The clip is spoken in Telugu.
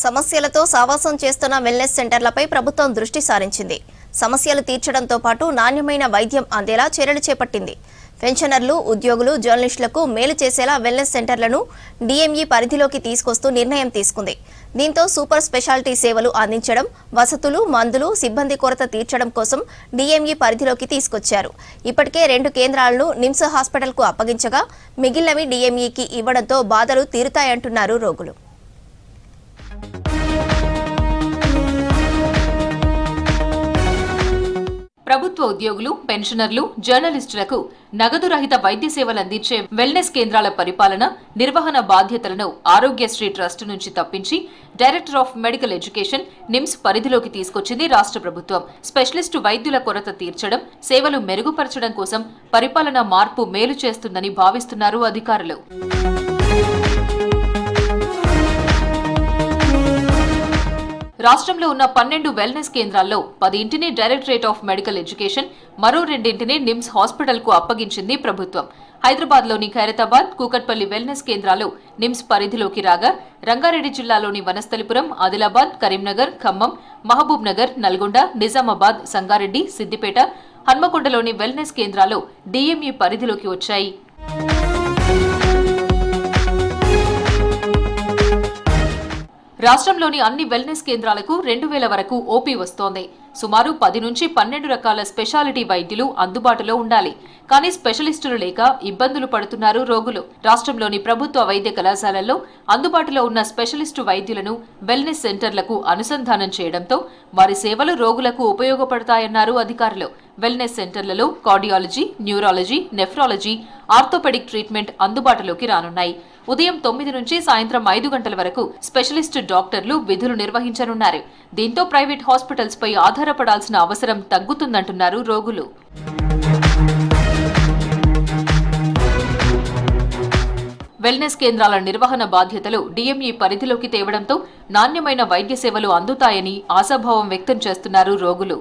సమస్యలతో సావాసం చేస్తున్న వెల్నెస్ సెంటర్లపై ప్రభుత్వం దృష్టి సారించింది. సమస్యలు తీర్చడంతో పాటు నాణ్యమైన వైద్యం అందేలా చర్యలు చేపట్టింది. పెన్షనర్లు, ఉద్యోగులు, జర్నలిస్టులకు మేలు చేసేలా వెల్నెస్ సెంటర్లను డిఎంఈ పరిధిలోకి తీసుకొస్తూ నిర్ణయం తీసుకుంది. దీంతో సూపర్ స్పెషాలిటీ సేవలు అందించడం, వసతులు, మందులు, సిబ్బంది కొరత తీర్చడం కోసం డిఎంఈ పరిధిలోకి తీసుకొచ్చారు. ఇప్పటికే 2 కేంద్రాలను నిమ్స్ హాస్పిటల్కు అప్పగించగా మిగిలినవి డిఎంఈకి ఇవ్వడంతో బాధలు తీరుతాయంటున్నారు రోగులు. ప్రభుత్వ ఉద్యోగులు, పెన్షనర్లు, జర్నలిస్టులకు నగదు రహిత వైద్య సేవలు అందించే వెల్నెస్ కేంద్రాల పరిపాలన, నిర్వహణ బాధ్యతలను ఆరోగ్యశ్రీ ట్రస్ట్ నుంచి తప్పించి director of medical education NIMS పరిధిలోకి తీసుకొచ్చింది రాష్ట్ర ప్రభుత్వం. స్పెషలిస్టు వైద్యుల కొరత తీర్చడం, సేవలు మెరుగుపరచడం కోసం పరిపాలన మార్పు మేలు చేస్తుందని భావిస్తున్నారు అధికారులు. రాష్ట్రంలో ఉన్న 12 వెల్నెస్ కేంద్రాల్లో 10 డైరెక్టరేట్ ఆఫ్ మెడికల్ ఎడ్యుకేషన్, మరో 2 నిమ్స్ హాస్పిటల్ కు అప్పగించింది ప్రభుత్వం. హైదరాబాద్లోని ఖైరతాబాద్, కూకట్పల్లి వెల్నెస్ కేంద్రాలు నిమ్స్ పరిధిలోకి రాగా, రంగారెడ్డి జిల్లాలోని వనస్థలిపురం, ఆదిలాబాద్, కరీంనగర్, ఖమ్మం, మహబూబ్ నగర్, నల్గొండ, నిజామాబాద్, సంగారెడ్డి, సిద్దిపేట, హన్మకొండలోని వెల్నెస్ కేంద్రాలు డిఎంఈ పరిధిలోకి వచ్చాయి. రాష్ట్రంలోని అన్ని వెల్నెస్ కేంద్రాలకు 2000 వరకు ఓపీ వస్తోంది. సుమారు 10 నుంచి 12 రకాల స్పెషాలిటీ వైద్యులు అందుబాటులో ఉండాలి. కానీ స్పెషలిస్టులు లేక ఇబ్బందులు పడుతున్నారు రోగులు. రాష్ట్రంలోని ప్రభుత్వ వైద్య కళాశాలల్లో అందుబాటులో ఉన్న స్పెషలిస్టు వైద్యులను వెల్నెస్ సెంటర్లకు అనుసంధానం చేయడంతో వారి సేవలు రోగులకు ఉపయోగపడతాయన్నారు అధికారులు. వెల్నెస్ సెంటర్లలో cardiology, neurology, nephrology, orthopaedic treatment అందుబాటులోకి రానున్నాయి. ఉదయం 9 నుంచి సాయంత్రం 5 గంటల వరకు స్పెషలిస్టు డాక్టర్లు విధులు నిర్వహించనున్నారు. దీంతో ప్రైవేట్ హాస్పిటల్స్ పై ఆధారపడాల్సిన అవసరం తగ్గుతుందంటున్నారు రోగులు. వెల్నెస్ కేంద్రాల నిర్వహణ బాధ్యతలు డిఎంఈ పరిధిలోకి తేవడంతో నాణ్యమైన వైద్య సేవలు అందుతాయని ఆశాభావం వ్యక్తం చేస్తున్నారు రోగులు.